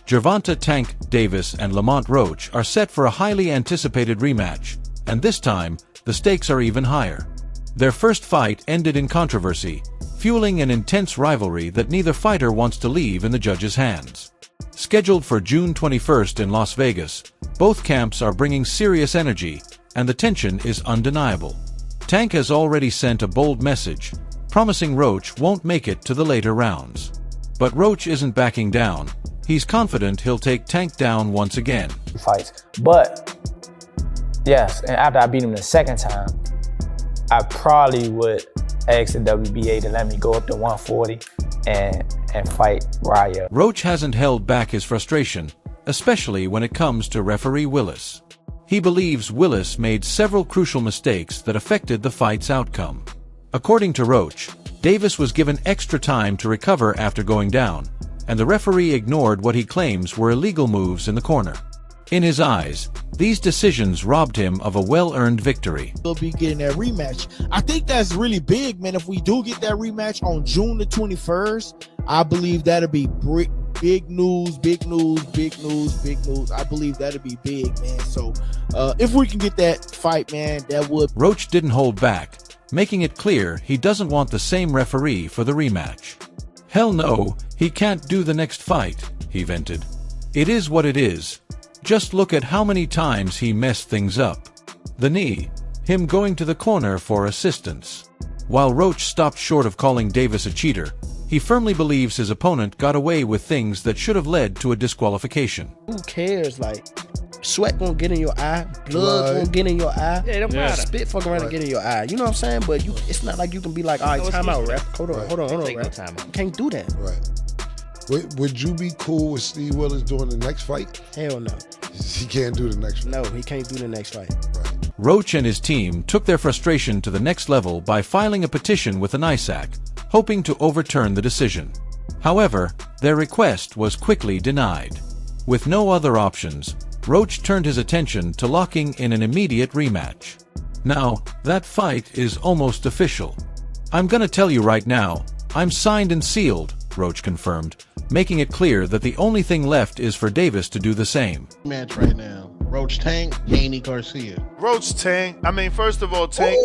Gervonta "Tank" Davis and Lamont Roach are set for a highly anticipated rematch, and this time, the stakes are even higher. Their first fight ended in controversy, fueling an intense rivalry that neither fighter wants to leave in the judges' hands. Scheduled for June 21st in Las Vegas, both camps are bringing serious energy, and the tension is undeniable. Tank has already sent a bold message, promising Roach won't make it to the later rounds. But Roach isn't backing down. He's confident he'll take Tank down once again. Fights. But, yes, and after I beat him the second time, I probably would ask the WBA to let me go up to 140 and fight Raya. Roach hasn't held back his frustration, especially when it comes to referee Willis. He believes Willis made several crucial mistakes that affected the fight's outcome. According to Roach, Davis was given extra time to recover after going down, and the referee ignored what he claims were illegal moves in the corner. In his eyes, these decisions robbed him of a well-earned victory. We'll be getting that rematch. I think that's really big, man. If we do get that rematch on June the 21st, I believe that'll be big news, big news, big news, big news. I believe that'll be big, man. So if we can get that fight, man, that would. Roach didn't hold back, making it clear he doesn't want the same referee for the rematch. "Hell no, he can't do the next fight," he vented. "It is what it is. Just look at how many times he messed things up. The knee, him going to the corner for assistance." While Roach stopped short of calling Davis a cheater, he firmly believes his opponent got away with things that should have led to a disqualification. Who cares? Like, sweat gonna get in your eye, blood gonna get in your eye. Yeah, it don't matter. Spit fucking around and get in your eye. You know what I'm saying? But it's not like you can be like, all right, time out, ref. Hold on, ref. You can't do that. Right. Would you be cool with Steve Willis doing the next fight? Hell no. He can't do the next fight. No, he can't do the next fight. Right. Roach and his team took their frustration to the next level by filing a petition with an ISAC, hoping to overturn the decision. However, their request was quickly denied. With no other options, Roach turned his attention to locking in an immediate rematch. Now, that fight is almost official. "I'm gonna tell you right now, I'm signed and sealed," Roach confirmed, making it clear that the only thing left is for Davis to do the same. Match right now. Roach Tank, Haney Garcia. Roach Tank. I mean, first of all, Tank.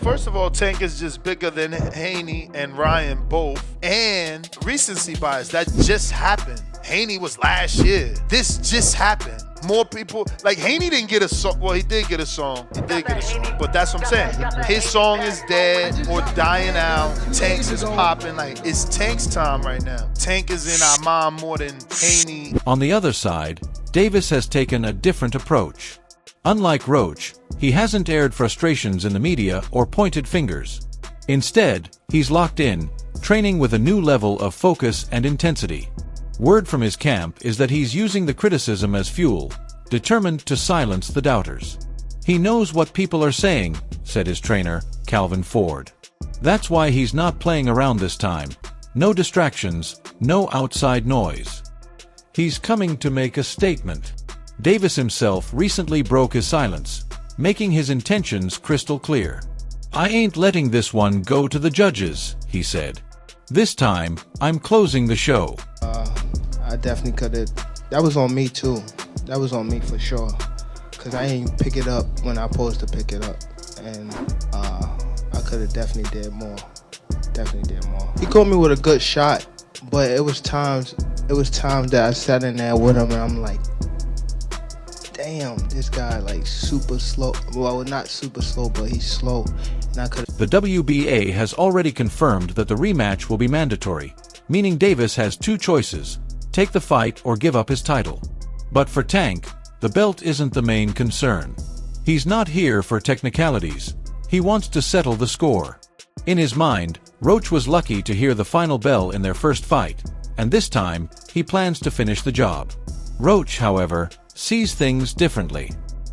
First of all, Tank is just bigger than Haney and Ryan both. And recency bias, that just happened. Haney was last year. This just happened. More people, like Haney didn't get a song. Well, he did get a song. But that's what I'm saying. His song is dead or dying out. Tank's is popping. Like, it's Tank's time right now. Tank is in our mind more than Haney. On the other side, Davis has taken a different approach. Unlike Roach, he hasn't aired frustrations in the media or pointed fingers. Instead, he's locked in, training with a new level of focus and intensity. Word from his camp is that he's using the criticism as fuel, determined to silence the doubters. "He knows what people are saying," said his trainer, Calvin Ford. "That's why he's not playing around this time. No distractions, no outside noise. He's coming to make a statement." Davis himself recently broke his silence, making his intentions crystal clear. "I ain't letting this one go to the judges," he said. "This time, I'm closing the show." I definitely could have. That was on me too. That was on me for sure. Cause I ain't pick it up when I supposed to pick it up, and I could have definitely did more. He caught me with a good shot, but it was times that I sat in there with him, and I'm like, damn, this guy like super slow. Well, not super slow, but he's slow. And I could. The WBA has already confirmed that the rematch will be mandatory, meaning Davis has two choices: take the fight or give up his title. But for Tank, the belt isn't the main concern. He's not here for technicalities. He wants to settle the score. In his mind, Roach was lucky to hear the final bell in their first fight, and this time, he plans to finish the job. Roach, however, sees things differently.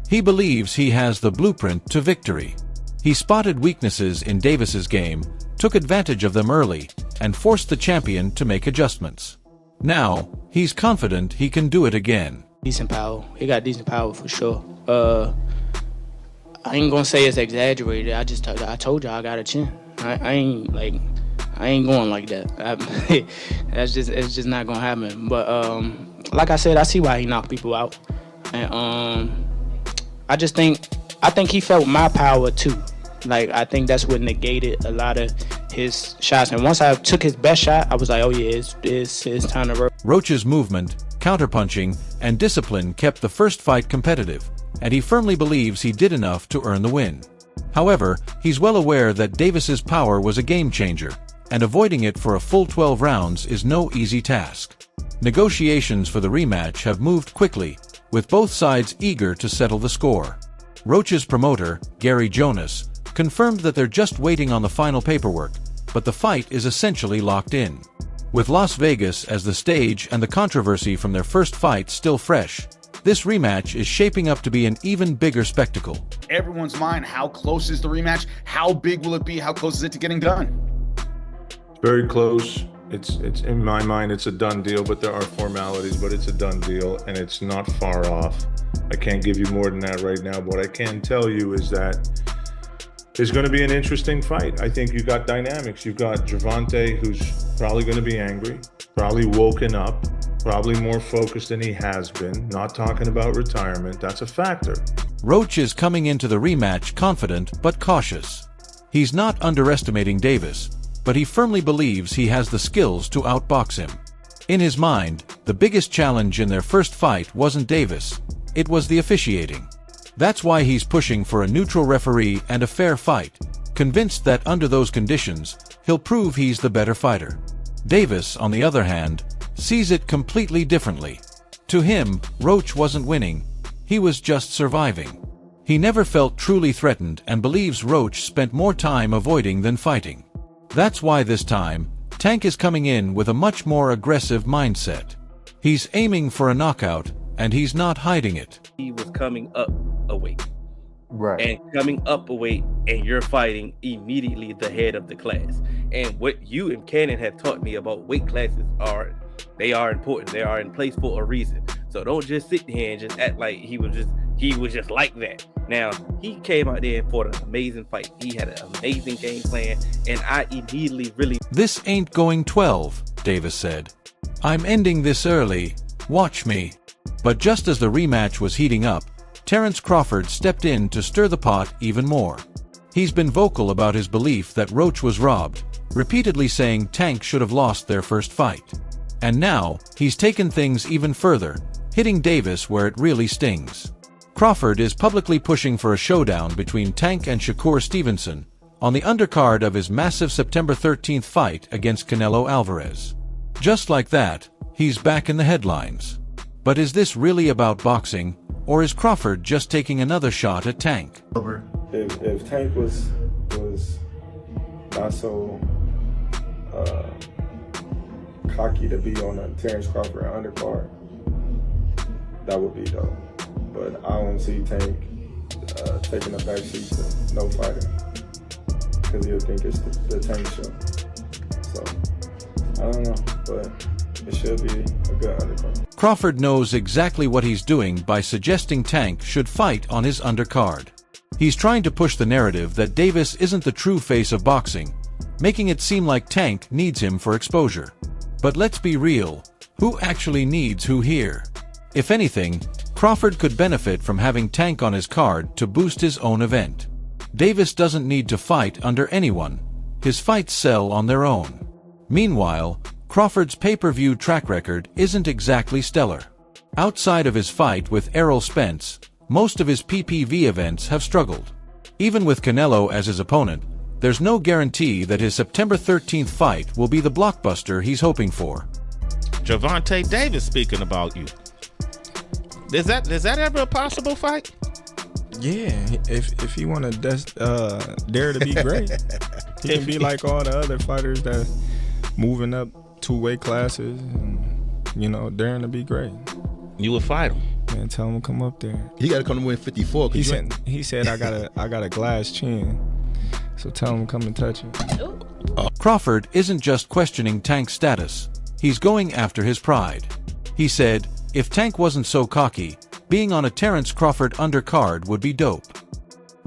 He believes he has the blueprint to victory. He spotted weaknesses in Davis's game, took advantage of them early, and forced the champion to make adjustments. Now, he's confident he can do it again. Decent power. He got decent power for sure. I ain't gonna say it's exaggerated. I told you I got a chin. I ain't like, I ain't going like that. It's just not gonna happen. But like I said, I see why he knocked people out, and I think he felt my power too. Like, I think that's what negated a lot of his shots. And once I took his best shot, I was like, oh yeah, it's time to roll. Roach's movement, counterpunching, and discipline kept the first fight competitive, and he firmly believes he did enough to earn the win. However, he's well aware that Davis's power was a game changer, and avoiding it for a full 12 rounds is no easy task. Negotiations for the rematch have moved quickly, with both sides eager to settle the score. Roach's promoter, Gary Jonas, confirmed that they're just waiting on the final paperwork, but the fight is essentially locked in. With Las Vegas as the stage and the controversy from their first fight still fresh, this rematch is shaping up to be an even bigger spectacle. Everyone's mind, how close is the rematch? How big will it be? How close is it to getting done? Very close. It's in my mind, it's a done deal, but there are formalities, but it's a done deal, and it's not far off. I can't give you more than that right now, but what I can tell you is that it's going to be an interesting fight. I think you've got dynamics. You've got Gervonta, who's probably going to be angry, probably woken up, probably more focused than he has been, not talking about retirement. That's a factor. Roach is coming into the rematch confident but cautious. He's not underestimating Davis, but he firmly believes he has the skills to outbox him. In his mind, the biggest challenge in their first fight wasn't Davis, it was the officiating. That's why he's pushing for a neutral referee and a fair fight, convinced that under those conditions, he'll prove he's the better fighter. Davis, on the other hand, sees it completely differently. To him, Roach wasn't winning, he was just surviving. He never felt truly threatened and believes Roach spent more time avoiding than fighting. That's why this time, Tank is coming in with a much more aggressive mindset. He's aiming for a knockout, and he's not hiding it. He was coming up a weight. Right. And coming up a weight, and you're fighting immediately the head of the class. And what you and Cannon have taught me about weight classes they are important. They are in place for a reason. So don't just sit here and just act like he was just like that. Now, he came out there and fought an amazing fight. He had an amazing game plan, and I immediately really... This ain't going 12, Davis said. I'm ending this early. Watch me. But just as the rematch was heating up, Terence Crawford stepped in to stir the pot even more. He's been vocal about his belief that Roach was robbed, repeatedly saying Tank should have lost their first fight. And now, he's taken things even further, hitting Davis where it really stings. Crawford is publicly pushing for a showdown between Tank and Shakur Stevenson on the undercard of his massive September 13th fight against Canelo Alvarez. Just like that, he's back in the headlines. But is this really about boxing, or is Crawford just taking another shot at Tank? If Tank was not so cocky to be on a Terence Crawford undercard, that would be dope. But I don't see Tank taking a backseat to no fighter, because he'll think it's the Tank show. So I don't know, but it should be a good undercard. Crawford knows exactly what he's doing by suggesting Tank should fight on his undercard. He's trying to push the narrative that Davis isn't the true face of boxing, making it seem like Tank needs him for exposure. But let's be real, who actually needs who here? If anything, Crawford could benefit from having Tank on his card to boost his own event. Davis doesn't need to fight under anyone. His fights sell on their own. Meanwhile, Crawford's pay-per-view track record isn't exactly stellar. Outside of his fight with Errol Spence, most of his PPV events have struggled. Even with Canelo as his opponent, there's no guarantee that his September 13th fight will be the blockbuster he's hoping for. Gervonta Davis speaking about you. Is that ever a possible fight? Yeah, if he want to dare to be great, he can be like all the other fighters that moving up 2 weight classes and, daring to be great. You would fight him. And tell him to come up there. He got to come to win 54. He said I got a glass chin, so tell him to come and touch it. Crawford isn't just questioning Tank's status. He's going after his pride. He said, if Tank wasn't so cocky, being on a Terence Crawford undercard would be dope.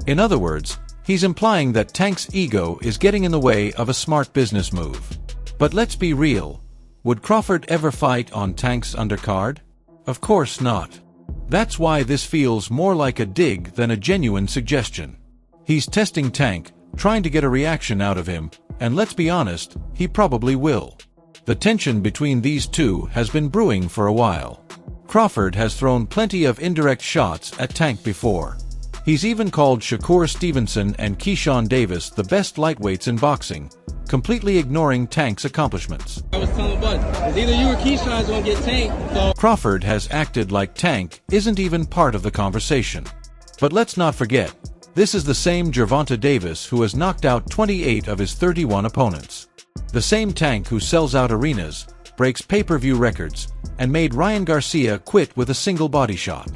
In other words, He's implying that Tank's ego is getting in the way of a smart business move. But let's be real. Would Crawford ever fight on Tank's undercard? Of course not. That's why this feels more like a dig than a genuine suggestion. He's testing Tank, trying to get a reaction out of him, and let's be honest, he probably will. The tension between these two has been brewing for a while. Crawford has thrown plenty of indirect shots at Tank before. He's even called Shakur Stevenson and Keyshawn Davis the best lightweights in boxing, completely ignoring Tank's accomplishments. I was telling Bud, it's either you or Keyshawn's gonna get Tank. So Crawford has acted like Tank isn't even part of the conversation. But let's not forget, this is the same Gervonta Davis who has knocked out 28 of his 31 opponents. The same Tank who sells out arenas, breaks pay-per-view records, and made Ryan Garcia quit with a single body shot.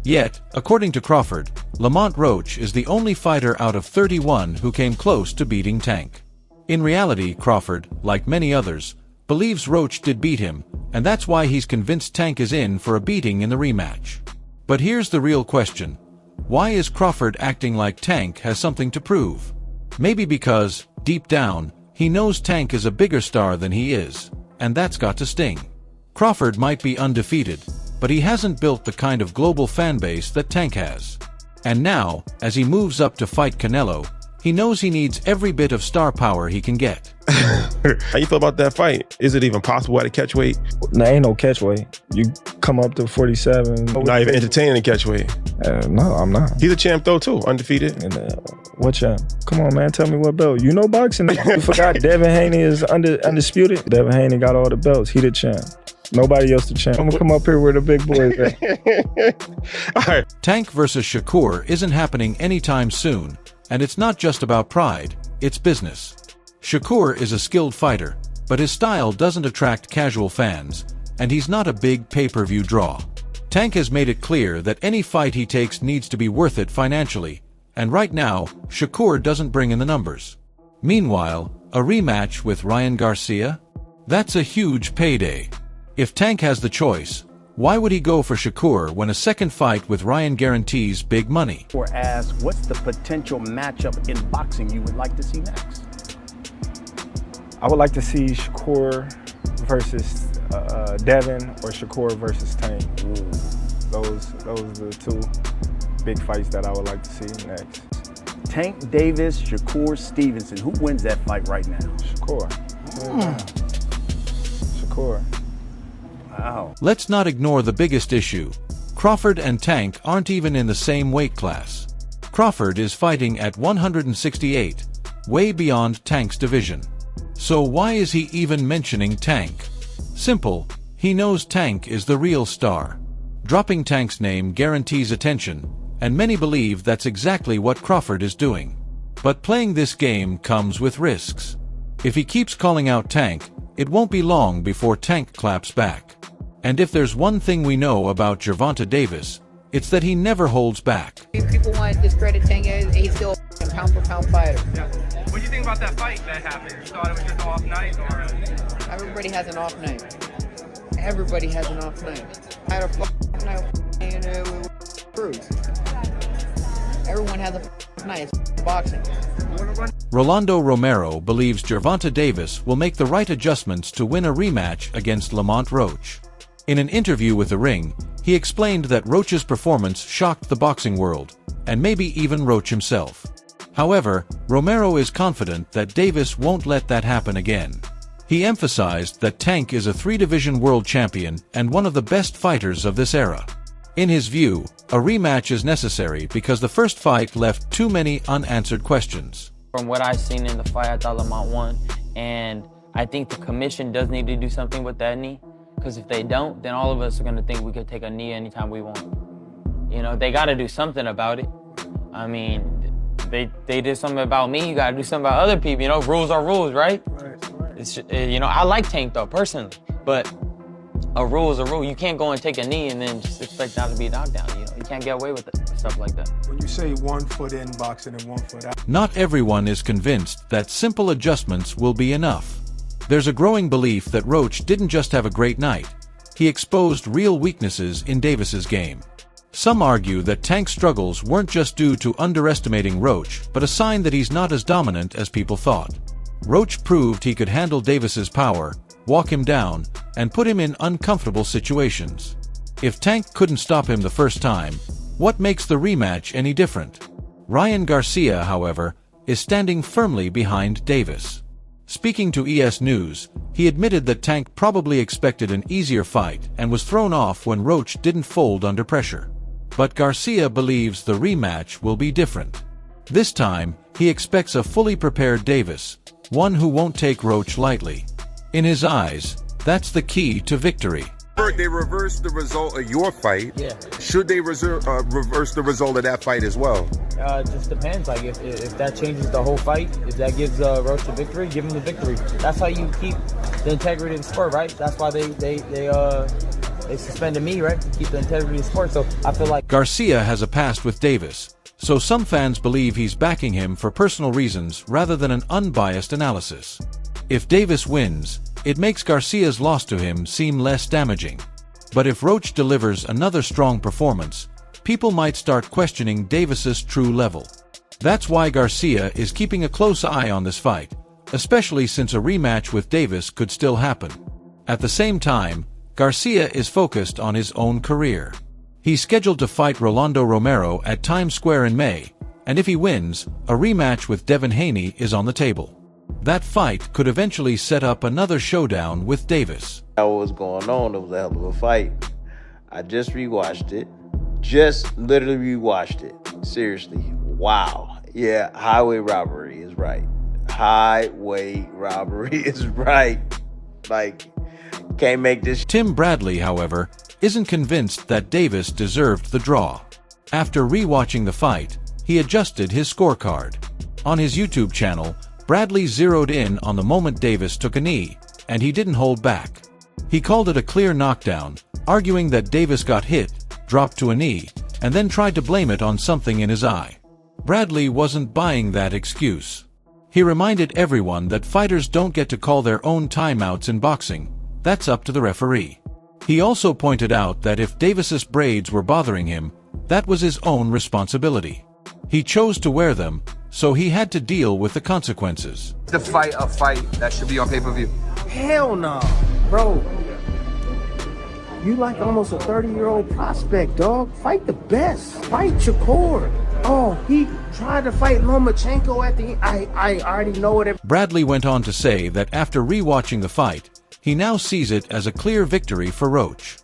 Yet, according to Crawford, Lamont Roach is the only fighter out of 31 who came close to beating Tank. In reality, Crawford, like many others, believes Roach did beat him, and that's why he's convinced Tank is in for a beating in the rematch. But here's the real question. Why is Crawford acting like Tank has something to prove? Maybe because, deep down, he knows Tank is a bigger star than he is, and that's got to sting. Crawford might be undefeated, but he hasn't built the kind of global fanbase that Tank has. And now, as he moves up to fight Canelo, he knows he needs every bit of star power he can get. How you feel about that fight? Is it even possible at a catch weight? There ain't no catch weight. You come up to 47. Not even entertaining a catch weight. No, I'm not. He's a champ though too, undefeated. And, what champ? Come on, man, tell me what belt. You know boxing. You forgot Devin Haney is undisputed. Devin Haney got all the belts. He the champ. Nobody else the champ. I'm gonna come up here where the big boys at. All right. Tank versus Shakur isn't happening anytime soon, and it's not just about pride, it's business. Shakur is a skilled fighter, but his style doesn't attract casual fans, and he's not a big pay-per-view draw. Tank has made it clear that any fight he takes needs to be worth it financially, and right now, Shakur doesn't bring in the numbers. Meanwhile, a rematch with Ryan Garcia? That's a huge payday. If Tank has the choice, why would he go for Shakur when a second fight with Ryan guarantees big money? Or ask, what's the potential matchup in boxing you would like to see next? I would like to see Shakur versus Devin or Shakur versus Tank. Those are the two big fights that I would like to see next. Tank Davis, Shakur Stevenson. Who wins that fight right now? Shakur. Shakur. Wow. Let's not ignore the biggest issue. Crawford and Tank aren't even in the same weight class. Crawford is fighting at 168, way beyond Tank's division. So why is he even mentioning Tank? Simple, he knows Tank is the real star. Dropping Tank's name guarantees attention, and many believe that's exactly what Crawford is doing. But playing this game comes with risks. If he keeps calling out Tank, it won't be long before Tank claps back. And if there's one thing we know about Gervonta Davis, it's that he never holds back. People want to discredit Tank, he's still a pound-for-pound fighter. Yeah. What do you think about that fight that happened? You thought it was just an off night, or? Everybody has an off night. Everybody has an off night. I had a f***ing night with Cruz. Everyone has a f***ing night. It's boxing. Rolando Romero believes Gervonta Davis will make the right adjustments to win a rematch against Lamont Roach. In an interview with The Ring, he explained that Roach's performance shocked the boxing world, and maybe even Roach himself. However, Romero is confident that Davis won't let that happen again. He emphasized that Tank is a 3-division world champion and one of the best fighters of this era. In his view, a rematch is necessary because the first fight left too many unanswered questions. From what I've seen in the fight, I thought Lamont won, and I think the commission does need to do something with that knee, because if they don't, then all of us are going to think we could take a knee anytime we want. You know, they got to do something about it. I mean, they did something about me, you got to do something about other people. You know, rules are rules, right? It's, you know, I like Tank though, personally, but a rule is a rule. You can't go and take a knee and then just expect not to be knocked down. You know, you can't get away with it, stuff like that. When you say 1 foot in boxing and 1 foot out. Not everyone is convinced that simple adjustments will be enough. There's a growing belief that Roach didn't just have a great night, he exposed real weaknesses in Davis's game. Some argue that Tank's struggles weren't just due to underestimating Roach, but a sign that he's not as dominant as people thought. Roach proved he could handle Davis's power, walk him down, and put him in uncomfortable situations. If Tank couldn't stop him the first time, what makes the rematch any different? Ryan Garcia, however, is standing firmly behind Davis. Speaking to ES News, he admitted that Tank probably expected an easier fight and was thrown off when Roach didn't fold under pressure. But Garcia believes the rematch will be different. This time, he expects a fully prepared Davis, one who won't take Roach lightly. In his eyes, that's the key to victory. They reversed the result of your fight. Yeah. Should they reverse the result of that fight as well? It just depends. Like if that changes the whole fight, if that gives Roach the victory, give him the victory. That's how you keep the integrity of the sport, right? That's why they suspended me, right? To keep the integrity of the sport. So I feel like Garcia has a past with Davis, so some fans believe he's backing him for personal reasons rather than an unbiased analysis. If Davis wins, it makes Garcia's loss to him seem less damaging. But if Roach delivers another strong performance, people might start questioning Davis's true level. That's why Garcia is keeping a close eye on this fight, especially since a rematch with Davis could still happen. At the same time, Garcia is focused on his own career. He's scheduled to fight Rolando Romero at Times Square in May, and if he wins, a rematch with Devin Haney is on the table. That fight could eventually set up another showdown with Davis. What was going on? It was a hell of a fight. I just rewatched it. Just literally rewatched it. Seriously. Wow. Yeah, highway robbery is right. Highway robbery is right. Like, can't make this. Tim Bradley, however, isn't convinced that Davis deserved the draw. After rewatching the fight, he adjusted his scorecard. On his YouTube channel, Bradley zeroed in on the moment Davis took a knee, and he didn't hold back. He called it a clear knockdown, arguing that Davis got hit, dropped to a knee, and then tried to blame it on something in his eye. Bradley wasn't buying that excuse. He reminded everyone that fighters don't get to call their own timeouts in boxing. That's up to the referee. He also pointed out that if Davis's braids were bothering him, that was his own responsibility. He chose to wear them, so he had to deal with the consequences. The fight a fight that should be on pay-per-view? Hell no, bro. You like almost a 30-year-old prospect, dog. Fight the best. Fight Shakur. Oh, he tried to fight Lomachenko at the end. I already know it. Bradley went on to say that after rewatching the fight, he now sees it as a clear victory for Roach.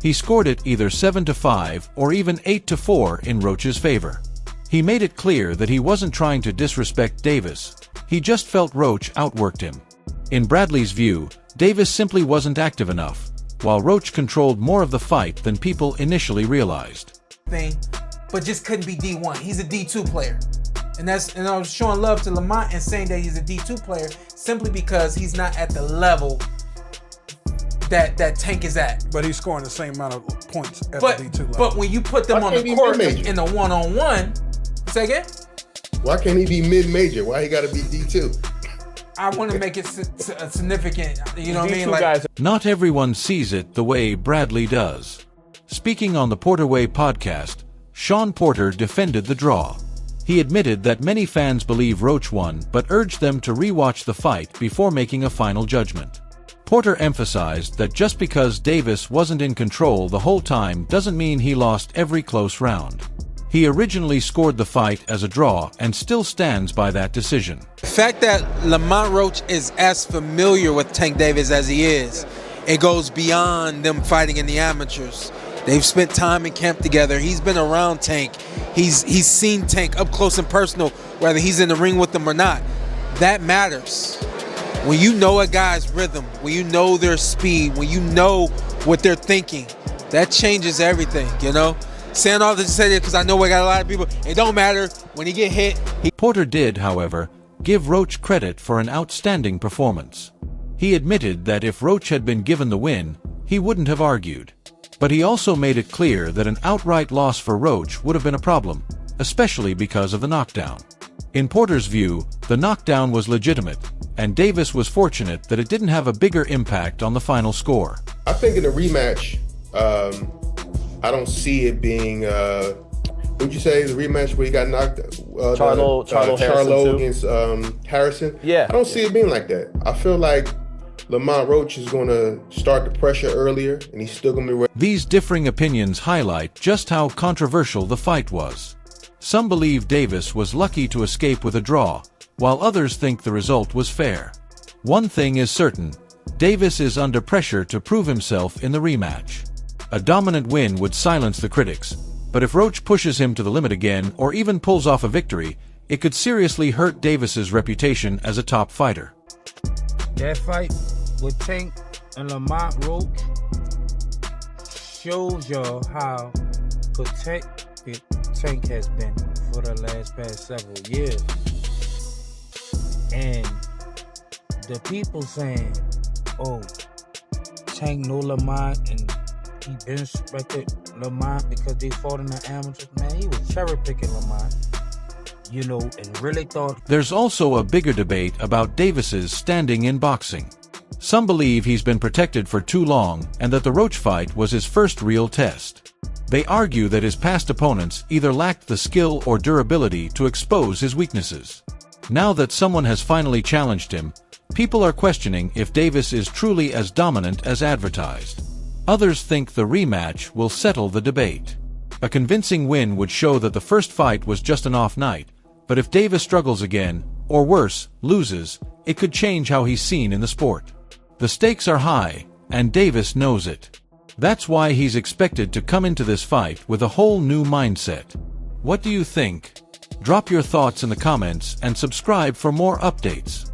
He scored it either 7-5 or even 8-4 in Roach's favor. He made it clear that he wasn't trying to disrespect Davis. He just felt Roach outworked him. In Bradley's view, Davis simply wasn't active enough, while Roach controlled more of the fight than people initially realized. But just couldn't be D1. He's a D2 player. And I was showing love to Lamont and saying that he's a D2 player simply because he's not at the level that Tank is at. But he's scoring the same amount of points at the D2 level. But when you put them on the court in a one-on-one, say again? Why can't he be mid-major? Why he got to be D2? I want to make it significant. You know what I mean? Like, not everyone sees it the way Bradley does. Speaking on the Porter Way podcast, Sean Porter defended the draw. He admitted that many fans believe Roach won, but urged them to rewatch the fight before making a final judgment. Porter emphasized that just because Davis wasn't in control the whole time doesn't mean he lost every close round. He originally scored the fight as a draw and still stands by that decision. the fact that Lamont Roach is as familiar with Tank Davis as he is, it goes beyond them fighting in the amateurs. They've spent time in camp together. He's been around Tank. He's seen Tank up close and personal, whether he's in the ring with them or not. That matters. When you know a guy's rhythm, when you know their speed, when you know what they're thinking, that changes everything, you know? Saying all this to say that because I know we got a lot of people, it don't matter. When he get hit, Porter did, however, give Roach credit for an outstanding performance. He admitted that if Roach had been given the win, he wouldn't have argued. But he also made it clear that an outright loss for Roach would have been a problem, especially because of the knockdown. In Porter's view, the knockdown was legitimate, and Davis was fortunate that it didn't have a bigger impact on the final score. I think in the rematch, I don't see it being. What'd you say the rematch where he got knocked? Charlo against Harrison. Yeah, I don't see it being like that. I feel like Lamont Roach is going to start the pressure earlier, and he's still going to be ready. These differing opinions highlight just how controversial the fight was. Some believe Davis was lucky to escape with a draw, while others think the result was fair. One thing is certain, Davis is under pressure to prove himself in the rematch. A dominant win would silence the critics, but if Roach pushes him to the limit again or even pulls off a victory, it could seriously hurt Davis's reputation as a top fighter. That fight with Tank and Lamont Roach shows y'all how protected Tank has been for the past several years. And the people saying, oh, Tank know Lamont and he been respected Lamont because they fought in the amateurs. Man, he was cherry picking Lamont, you know, and really thought. There's also a bigger debate about Davis's standing in boxing. Some believe he's been protected for too long and that the Roach fight was his first real test. They argue that his past opponents either lacked the skill or durability to expose his weaknesses. Now that someone has finally challenged him, people are questioning if Davis is truly as dominant as advertised. Others think the rematch will settle the debate. A convincing win would show that the first fight was just an off night, but if Davis struggles again, or worse, loses, it could change how he's seen in the sport. The stakes are high, and Davis knows it. That's why he's expected to come into this fight with a whole new mindset. What do you think? Drop your thoughts in the comments and subscribe for more updates.